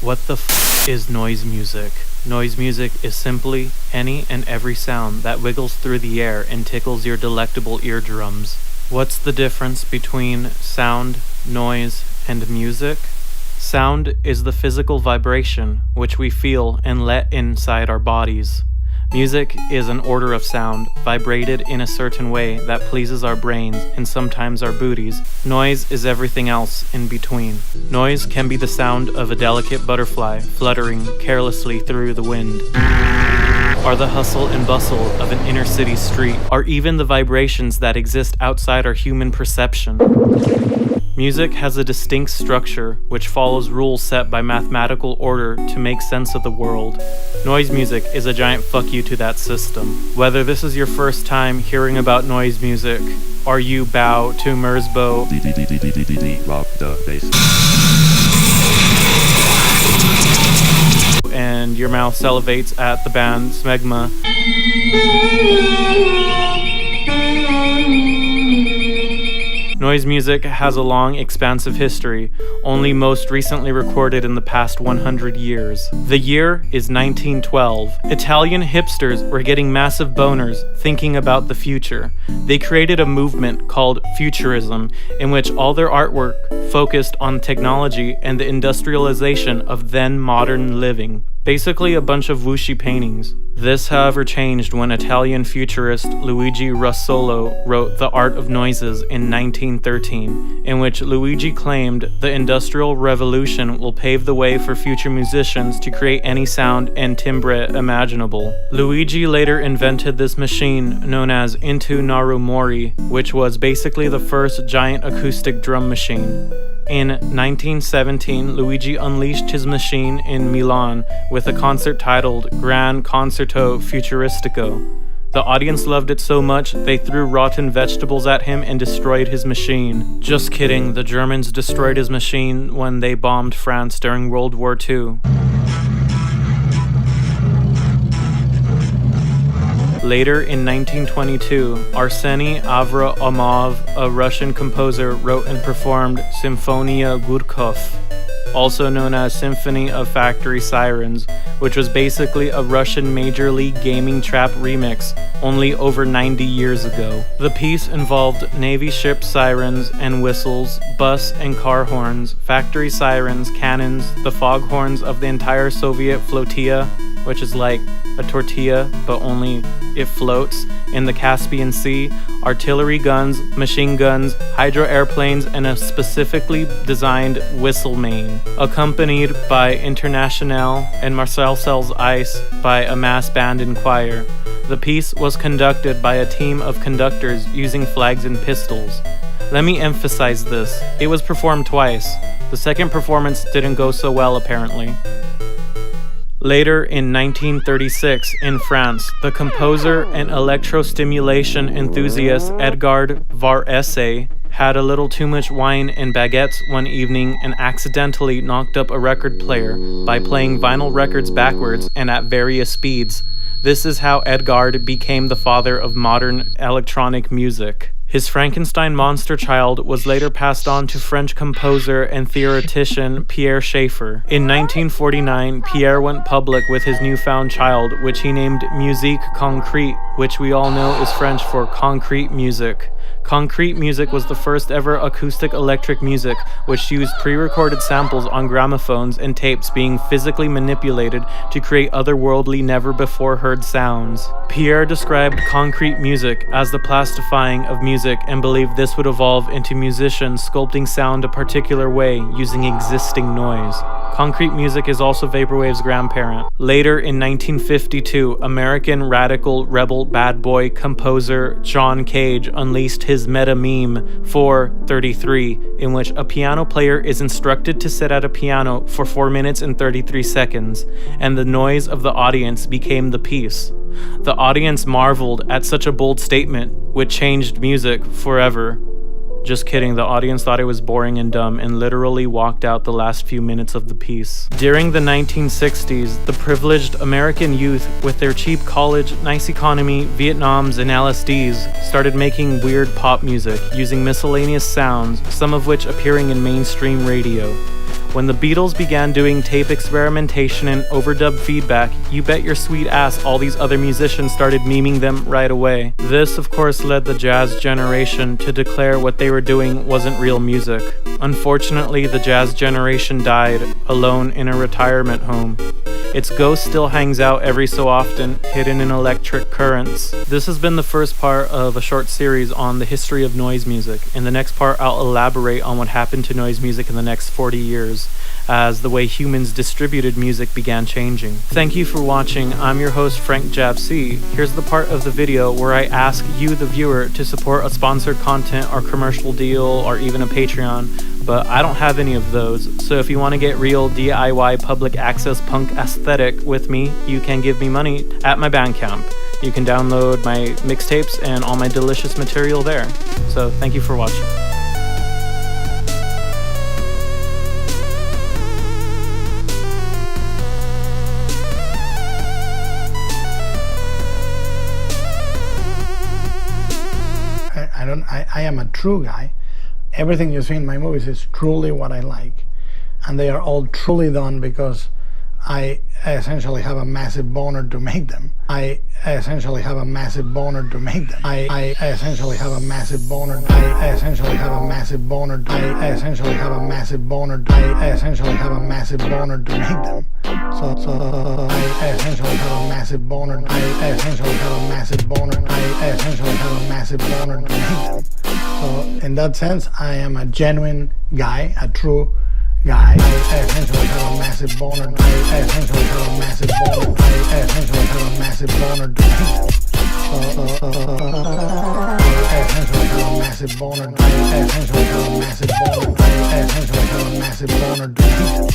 What the f is noise music? Noise music is simply any and every sound that wiggles through the air and tickles your delectable eardrums. What's the difference between sound, noise, and music? Sound is the physical vibration which we feel and let inside our bodies. Music is an order of sound, vibrated in a certain way that pleases our brains and sometimes our booties. Noise is everything else in between. Noise can be the sound of a delicate butterfly fluttering carelessly through the wind, or the hustle and bustle of an inner city street, or even the vibrations that exist outside our human perception. Music has a distinct structure which follows rules set by mathematical order to make sense of the world. Noise music is a giant fuck you to that system. Whether this is your first time hearing about noise music, or you bow to Merzbow, rock the bass, and your mouth salivates at the band Smegma, noise music has a long, expansive history, only most recently recorded in the past 100 years. The year is 1912. Italian hipsters were getting massive boners thinking about the future. They created a movement called Futurism, in which all their artwork focused on technology and the industrialization of then modern living. Basically a bunch of whooshy paintings. This, however, changed when Italian futurist Luigi Russolo wrote The Art of Noises in 1913, in which Luigi claimed the Industrial Revolution will pave the way for future musicians to create any sound and timbre imaginable. Luigi later invented this machine known as Intonarumori, which was basically the first giant acoustic drum machine. In 1917, Luigi unleashed his machine in Milan with a concert titled Gran Concerto Futuristico. The audience loved it so much, they threw rotten vegetables at him and destroyed his machine. Just kidding, the Germans destroyed his machine when they bombed France during World War II. Later in 1922, Arseny Avraamov, a Russian composer, wrote and performed Symphonia Gudkov, also known as Symphony of Factory Sirens, which was basically a Russian Major League Gaming trap remix, only over 90 years ago. The piece involved Navy ship sirens and whistles, bus and car horns, factory sirens, cannons, the foghorns of the entire Soviet flotilla, which is like a tortilla, but only it floats, in the Caspian Sea, artillery guns, machine guns, hydro airplanes, and a specifically designed whistle main, accompanied by Internationale and Marcel Sells Ice by a mass band and choir. The piece was conducted by a team of conductors using flags and pistols. Let me emphasize this. It was performed twice. The second performance didn't go so well, apparently. Later in 1936, in France, the composer and electrostimulation enthusiast Edgar Varèse had a little too much wine and baguettes one evening and accidentally knocked up a record player by playing vinyl records backwards and at various speeds. This is how Edgar became the father of modern electronic music. His Frankenstein monster child was later passed on to French composer and theoretician Pierre Schaeffer. In 1949, Pierre went public with his newfound child, which he named Musique Concrete, which we all know is French for concrete music. Concrete music was the first ever acoustic electric music, which used pre-recorded samples on gramophones and tapes being physically manipulated to create otherworldly, never-before-heard sounds. Pierre described concrete music as the plastifying of music and believed this would evolve into musicians sculpting sound a particular way using existing noise. Concrete music is also vaporwave's grandparent. Later in 1952, American radical rebel bad boy composer John Cage unleashed his meta meme 433, in which a piano player is instructed to sit at a piano for 4 minutes and 33 seconds, and the noise of the audience became the piece. The audience marveled at such a bold statement, which changed music forever. Just kidding, the audience thought it was boring and dumb and literally walked out the last few minutes of the piece. During the 1960s, the privileged American youth with their cheap college, nice economy, Vietnams, and LSDs started making weird pop music using miscellaneous sounds, some of which appearing in mainstream radio. When the Beatles began doing tape experimentation and overdub feedback, you bet your sweet ass all these other musicians started memeing them right away. This, of course, led the jazz generation to declare what they were doing wasn't real music. Unfortunately, the jazz generation died, alone in a retirement home. Its ghost still hangs out every so often, hidden in electric currents. This has been the first part of a short series on the history of noise music. In the next part, I'll elaborate on what happened to noise music in the next 40 years, as the way humans distributed music began changing. Thank you for watching. I'm your host, FrankJavCee. Here's the part of the video where I ask you, the viewer, to support a sponsored content or commercial deal or even a Patreon, but I don't have any of those. So if you want to get real DIY public access punk aesthetic with me, you can give me money at my Bandcamp. You can download my mixtapes and all my delicious material there. So thank you for watching. I am a true guy. Everything you see in my movies is truly what I like, and they are all truly done because I essentially have a massive boner to make them. I essentially have a massive boner to make them. I essentially have a massive boner. I essentially have a massive boner. I essentially have a massive boner. I essentially have a massive boner to make them. So I essentially have a massive boner. I essentially have a massive boner. I essentially have a massive boner to make them. So in that sense, I am a genuine guy, a true guy. I essentially have a massive boner. I essentially have a massive boner. I essentially have a massive boner to make them. I essentially have a massive boner. I essentially have a massive boner. I essentially have a massive boner to make them.